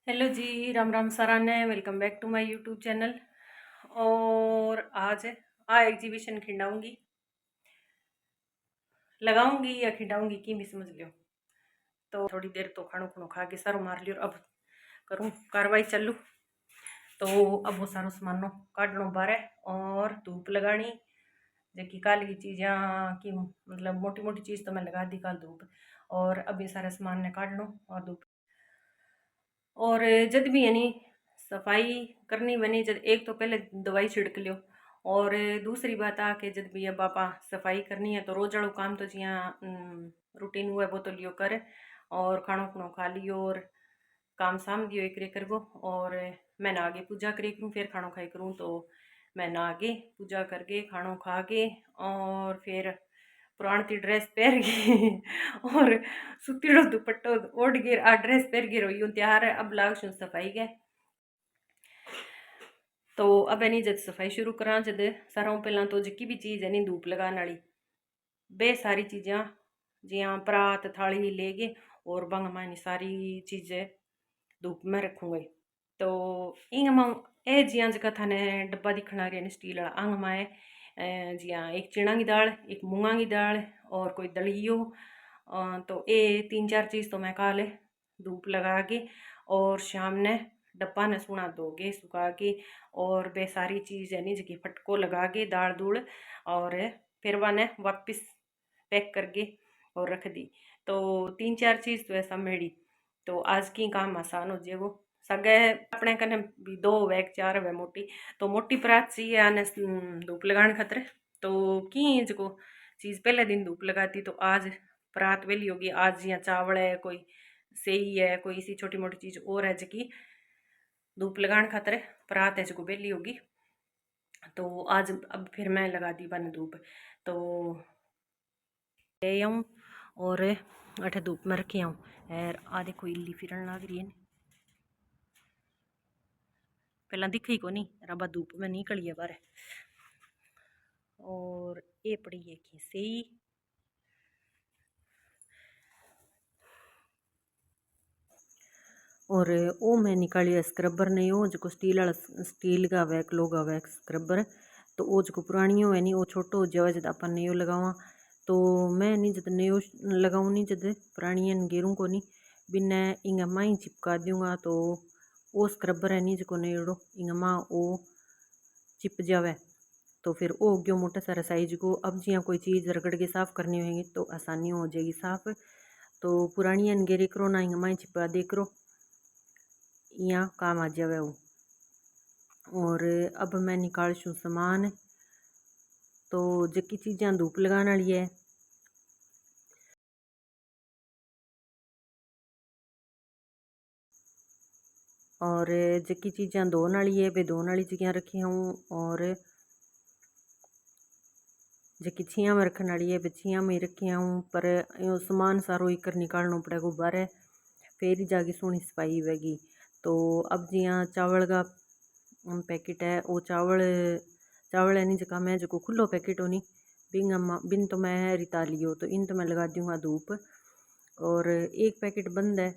Hello जी, राम राम साराने, welcome back to my YouTube channel. और आज एग्जीबिशन खिंडाऊंगी, लगाऊंगी या खिंडाऊंगी की भी समझ लियो। तो थोड़ी देर तो खाणो खुणो खा के सारो मार लियो। अब करूँ कार्रवाई चालू। तो अब वो सारो सामानो काटनो बारे और धूप लगानी। जबकि काल की चीज़ा की मतलब मोटी मोटी चीज़ तो मैं लगा दी काल धूप। और अब ये सारे सामान ने काट लो और धूप। और जब भी यानी सफाई करनी बनी, जब एक तो पहले दवाई छिड़क लियो। और दूसरी बात आ के जब भी अब आपा सफाई करनी है तो रोज वालों काम तो जिया रूटीन हुआ है वो तो लियो करे। और खाणो खुणो खा लियो और काम साम दियो एक रे करगो। और मैं ना आगे पूजा करी करूँ, फिर खाणो खाई करूँ। तो मैं ना आगे पूजा करके खाणो खा के और फिर पुरानी ड्रेस पहन के और सुतीड़ो दुपट्टो ओढ़ के आ ड्रेस पहन के रोई तैयार है। अब लाग शू सफाई के। तो अब है नी जब सफाई शुरू करा, जब सारा पहला तो जिकी भी चीज़ है नी धूप लगाने वाली बे सारी चीज़ा जिया परात थाली ले गए और बंग मानी सारी चीज़ें धूप में रखूँगी। तो इंग मां ए जिया जगह थाने डब्बा दिखना रहे स्टील वाला आंग माए जिया एक चना की दाल, एक मूंगा की दाल और कोई दलियो। तो ये तीन चार चीज़ तो मैं काले धूप लगा के और शाम ने डब्बा ने सुना दोगे सुखा के और बे सारी चीज़ है नी जगह फटको लगा के दाल दूल और फिर वाने वापस पैक करके और रख दी। तो तीन चार चीज़ तो ऐसा मेड़ी। तो आज की काम आसान हो जाए वो सगे अपने कने भी दो वैग चार वे मोटी। तो मोटी परात सी है आने धूप लगाने खतरे। तो की जो चीज़ पहले दिन धूप लगाती तो आज परात वेली होगी। आज यहाँ चावल है, कोई सेई है, कोई इसी छोटी मोटी चीज़ और है जकी धूप लगाने खातर परात है जो बेली होगी। तो आज अब फिर मैं लगा दी बन धूप। तो ले आऊँ और अठे धूप में रखी आऊँ। और आ देखो इल्ली फिरन लग रही है। पहला दिखी को नहीं रबा धूप में निकली है बारे। और ये पड़ी है खीसे और ओ मैं निकाली स्क्रबर नहीं हो जो स्टील वाला स्टील का वैक लोग वैक स्क्रबर। तो वो जो पुरानी है नहीं वो छोटो जवा जब अपन नयो लगावा। तो मैं नहीं जब नयो लगाऊँ नहीं जब पुरानी गेरूँ को नहीं बिना इंग माँ ही चिपका दूँगा। तो वो स्क्रबर है नहीं जो नयोड़ो इंग माँ वो चिप जावे। तो फिर वो गयो मोटा सारा साइज को। अब जिया कोई चीज़ रगड़ के साफ़ करनी होगी तो आसानी हो जाएगी साफ़। तो पुरानी गेरी करो ना इंग माँ चिपका दे करो यहाँ काम आ जावे वो। और अब मैं निकाल शूँ सामान। तो जकी चीज़ां धूप लगाने वाली है और जकी चीज़ां धोने वाली है वे धोने वाली जगह रखी हूँ। और जकी छिया में रखने वाली है वे छिया में ही रखी हूँ। पर यो सामान सारो इकर निकालना पड़ेगा बारे फिर ही जाके सोनी सफाई होगी। तो अब जिया चावल का पैकेट है वो चावल चावल है नहीं जका मैं जो खुलो पैकेट होनी बिन तो मैं रिता लियो। तो इन तो मैं लगा दूँगा धूप। और एक पैकेट बंद है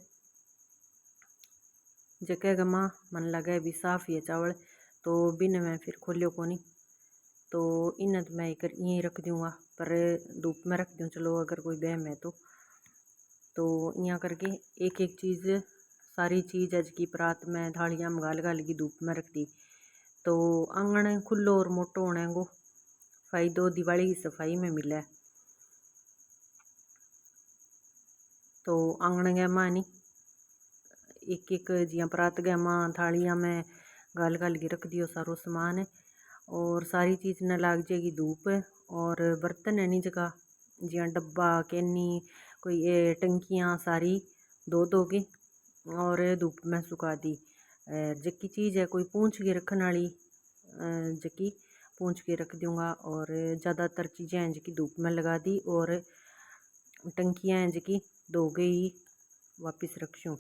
जगह गमा मन लगे भी साफ ही है चावल। तो बिन मैं फिर खोलियो को नहीं। तो इन तो मैं इकर यहीं रख दूँगा पर धूप में रख दूँ चलो अगर कोई बहम है तो यहाँ करके एक एक चीज़ सारी चीज़ अज की परात में थालियाँ में गाल गाल की धूप में रख दी। तो आंगन खुलो और मोटो होने को फायदो दिवाली की सफाई में मिले। तो आंगन गया माँ नहीं एक एक जिया परात गया माँ थालियाँ में गाल गाल के रख दियो सारो सामान है। और सारी चीज़ न लाग जाएगी धूप। और बर्तन है नहीं जगह जिया डब्बा कैनी कोई ये टंकियाँ सारी धो दोगे और धूप में सुखा दी। जकी चीज़ है कोई पूंछ के रखने वाली जकी पूंछ के रख दूँगा। और ज़्यादातर चीज़ें हैं जकी धूप में लगा दी और टंकियाँ हैं जकी धो गई वापस रखूँ।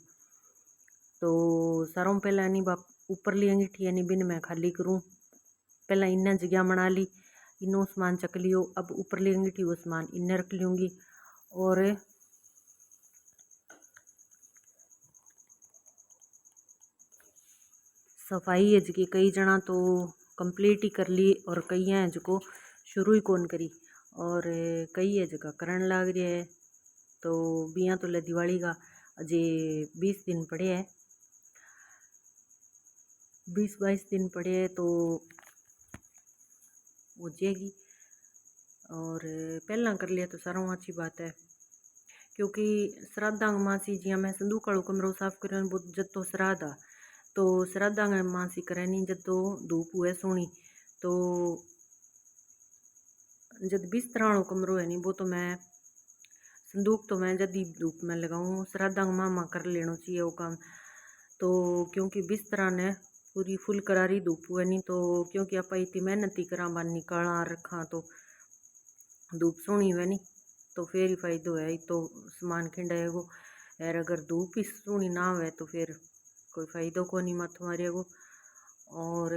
तो सारों पहला नहीं बाप ऊपर ली अंगीठी यानी बिन मैं खाली करूँ। पहला इन्ना जगह बना ली इनो सामान चक लियो। अब ऊपर ली अंगीठी वो सामान इन्हें रख लूँगी। और सफाई है जी कई जना तो कंप्लीट ही कर ली और कई हैं जो शुरू ही कौन करी और कई है जगह करण लाग रही है। तो बिया तो ले दिवाली का अजय 20 दिन पड़े हैं, 20-22 दिन पड़े हैं तो हो जाएगी। और पहला कर लिया तो सारा अच्छी बात है, क्योंकि श्राद्धा मासी जिया मैं संदूक वालों कमरों साफ कर जब तो श्राद्ध आ तो श्राद्धा मासी करे नहीं जब तो धूप हुए सोनी तो जब बिस्तर वालों कमरों है नहीं वो तो मैं संदूक तो मैं जब धूप में लगाऊँ श्राद्धा मामा कर लेना चाहिए वो काम। तो क्योंकि बिस्तरा ने पूरी फुल करारी धूप हुए नहीं तो क्योंकि आप इतनी मेहनत ही करा बार निकाला रखा तो धूप सोनी हुए नहीं तो फिर ही फायदो है तो सामान खिंडाएगो। और अगर धूप ही सोनी ना हुए तो फिर कोई फायदो को नहीं मत मारेगो। और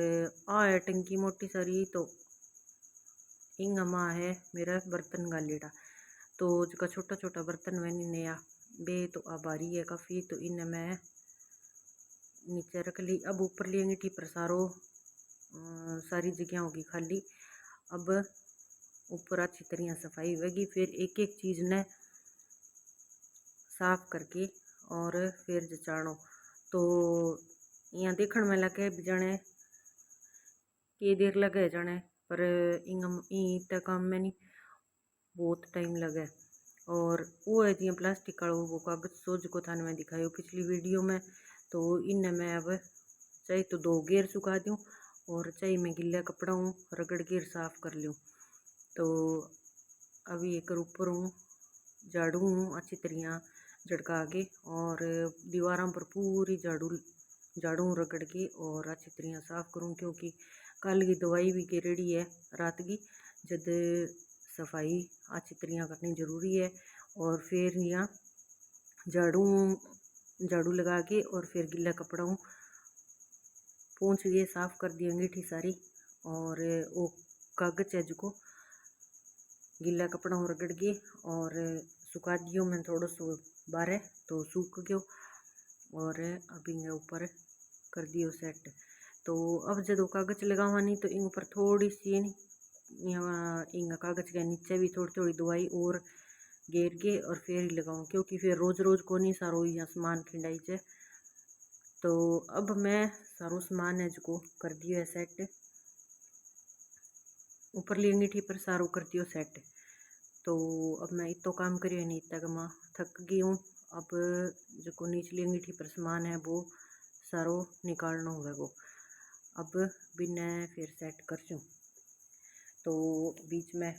आ है टंकी मोटी सारी तो इंग माँ है मेरा बर्तन गालेड़ा तो जो छोटा छोटा बर्तन वह नहीं नया बे तो आ भारी है काफ़ी तो इन्हें मैं नीचे रख ली। अब ऊपर ली अंगीठी पर सारी जगह होगी खाली। अब ऊपर अच्छी तरह सफाई होगी फिर एक एक चीज़ ने साफ करके और फिर जचाणो तो यहाँ देखने में लगे जाने कि देर लगे जाने पर इंग काम में नहीं बहुत टाइम लगे। और वो है जी प्लास्टिक का वो कागज सोच को थाने में दिखायो पिछली वीडियो में तो इन्हें मैं अब चाहे तो 2 गेर सुखा दूँ और चाहे मैं गिल्ला कपड़ा हूँ रगड़ गेर साफ कर लूँ। तो अभी एक ऊपर हूँ झाड़ू हूँ अच्छी तरह झड़का के और दीवारों पर पूरी झाड़ू रगड़ के और अच्छी तरह साफ करूँ, क्योंकि कल की दवाई भी गिरेड़ी है रात की जब सफाई अच्छी तरह करनी जरूरी है। और फिर यहाँ झाड़ू लगा के और फिर गिल्ला कपड़ा पोंछ के साफ कर दी अंगीठी सारी और वो कागज है जो गिल्ला कपड़ा रगड़ के और सुखा दियो मैं थोड़ा सो बारे तो सूख गयो और अभी ऊपर कर दियो सेट। तो अब जब कागज लगावा नहीं तो इन ऊपर थोड़ी सी यहाँ इन कागज के नीचे भी थोड़ी थोड़ी दवाई और घेर के और फिर ही लगाऊँ, क्योंकि फिर रोज रोज को नहीं सारो यहाँ सामान खिंडाई चे। तो अब मैं सारो सामान है जो कर दियो है सेट, ऊपर ली अंगीठी पर सारो कर दियो सेट। तो अब मैं इतो काम करियो नहीं इतना मैं थक गई हूँ। अब जो निचली अंगीठी पर सामान है वो सारो निकालना होगा वो अब बिना फिर सेट कर दूँ। तो बीच में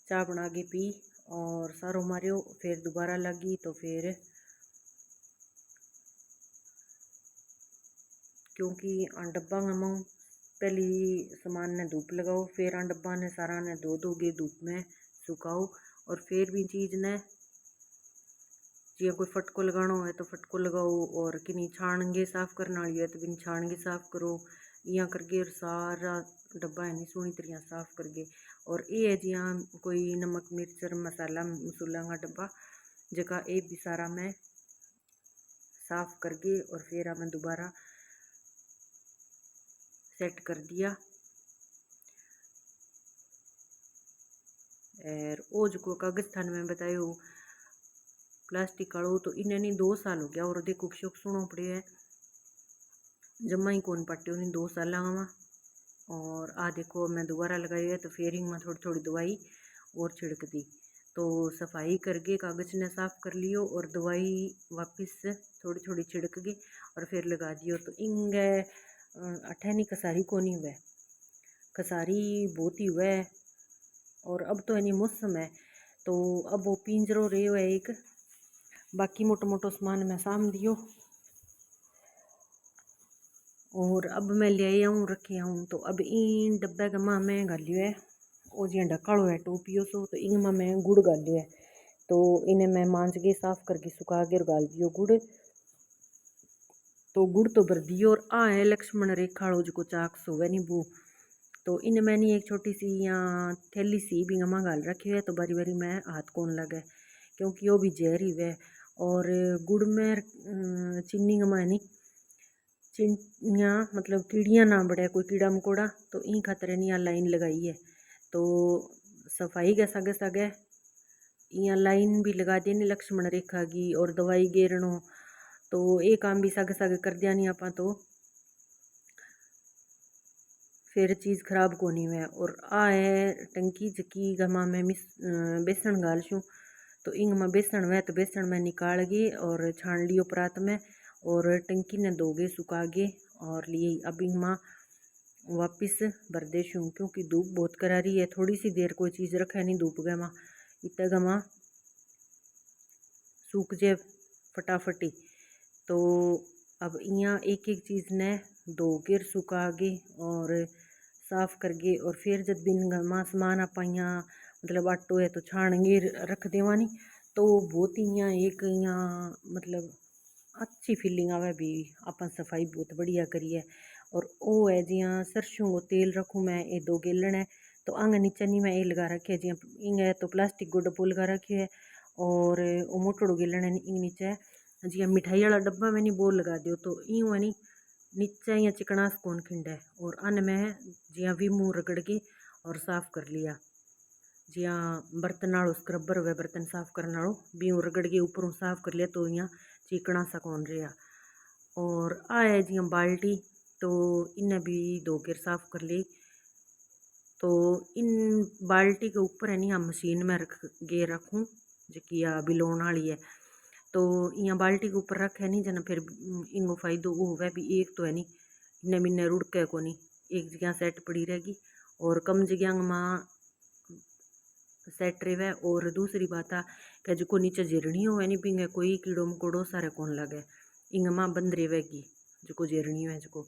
चाय बना के पी और सारो मारियो फिर दोबारा लगी तो फिर क्योंकि डब्बा में पहली सामान ने धूप लगाओ फिर डब्बा ने सारा ने धो के धूप में सुखाओ और फिर भी चीज़ ने जी कोई फटको लगाना है तो फटको लगाओ और किन्हीं छानगे साफ करने वाली है तो बिन छानगे साफ करो यहाँ करके और सारा डब्बा है नहीं सोनी तरह साफ करके। और ये है जी यहाँ कोई नमक मिर्च मसाला मसूला का डब्बा जगह ये भी सारा मैं साफ करके और फिर मैं दोबारा सेट कर दिया। और वो जो कागज थान में बतायो प्लास्टिक कालो तो इन्हें नहीं 2 साल हो गया और देखो शोक सुनो पड़े है जमा ही कौन पट्टियो नहीं 2 साल में। और आ देखो मैं दोबारा लगाई है तो फेरिंग में थोड़ी थोड़ी दवाई और छिड़क दी तो सफाई करके कागज ने साफ कर लियो और दवाई वापस थोड़ी थोड़ी छिड़क गई और फिर लगा दियो। तो इंगे अठैनी कसारी को नहीं हुआ कसारी बहुत ही हुआ है। और अब तो यानी मौसम है तो अब वो पिंजरो रहे हुआ है एक बाकी मोटो मोटो सामान मैं साम दियो और अब मैं ले आई हूँ रखे हूँ। तो अब इन डब्बे का माँ मैं गालियो है वो जी ढकाड़ो है टोपियो सो तो इन माँ मैं गुड़ गालियो है तो इन्हें मैं मांझ के साफ करके सुखा के गाल दियो गुड़। तो गुड़ तो भर दियो और आ है लक्ष्मण रेखा जो चाक सो वह नींबू तो इन्हें मैंने एक छोटी सी यहाँ थैली सी भी गमा गाल रखी है तो बारी बारी मैं हाथ कौन लगे क्योंकि वो भी जहरी है। और गुड़ में चीनी गमा है नहीं चिंटियाँ मतलब कीड़ियाँ ना बढ़े, कोई कीड़ा मकोड़ा, तो ई खातर यहाँ लाइन लगाई है। तो सफाई के सागे सागे यहाँ लाइन भी लगा देनी लक्ष्मण रेखा की, और दवाई गेरनो, तो ये काम भी सागे सागे कर दिया नहीं आपा, तो फिर चीज़ खराब को नहीं हुआ। और आ है टंकी जकी गमा में बेसन गाल छूँ, तो इंग में बेसन हुआ तो बेसन में निकाल गे और छान लियो परात में, और टंकी ने धोगे सुखा गे और लिए। अब इंग में वापिस भर देशूँ, क्योंकि धूप बहुत करारी है, थोड़ी सी देर कोई चीज़ रखे नहीं धूप गमा, इतना गमा सूख जाए फटाफटी। तो अब यहाँ एक एक चीज़ ने धो गिर सुखा गे और साफ कर गे, और फिर जब बिन गमा सामान आप यहाँ मतलब आटो है तो छान गे रख देवानी, तो बहुत ही यहाँ एक यहाँ मतलब अच्छी फीलिंग आवे भी, अपन सफाई बहुत बढ़िया करी है। और ओ है जियाँ सरसों को तेल रखूँ मैं, ये 2 गैलन है, तो आंग नीचे नहीं मैं ये लगा रखे है, जियाँ इंग है तो प्लास्टिक को डब्बो लगा रखे है, और वो मोटो गैलन है इंग नीचे जियाँ मिठाई वाला डब्बा में नहीं वो लगा दियो, तो यूँ है नी नीचे यहाँ चिकनास कौन खिंड है। और अन में जियाँ भी मुँह रगड़ के और साफ कर लिया, जियाँ बर्तन आलो स्क्रबर हुए बर्तन साफ करने आलो भी रगड़ के ऊपरों साफ कर लिया, तो यहाँ चिकना सा कौन रहा। और आ है जियाँ बाल्टी, तो इन्हें भी धो कर साफ कर ली। तो इन बाल्टी के ऊपर है नी हम मशीन में रखूँ जबकि या बिलोन वाली है, तो यहाँ बाल्टी के ऊपर रखे नहीं जना, फिर इनको फायदो वो हुआ भी एक तो है नी इन्हें मिन्ने रुड़के को नहीं, एक जगह सेट पड़ी रहेगी और कम जगह में सेट रहे। और दूसरी बात आ कि जो नीचे झिरणी हो नहीं पिंगे कोई कीड़ो मकोड़ो सारे कौन लगे, इंग माँ बंद रहेगी जो झिरणी है जो।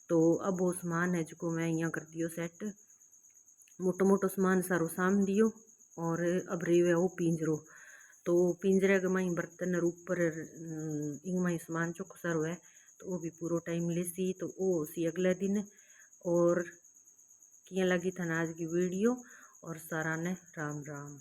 तो अब वो सामान है जो मैं यहाँ कर दियो सेट, मोटो मोटो सामान सारो साम दियो। और अब रही वो पिंजरो, तो पिंजरे के माई बर्तन ऊपर इंग माई सामान चोखो सारो है, तो वो भी पूरा टाइम लेसी, तो वो सी अगले दिन। और किया लगी था आज की वीडियो, और सारा ने राम राम।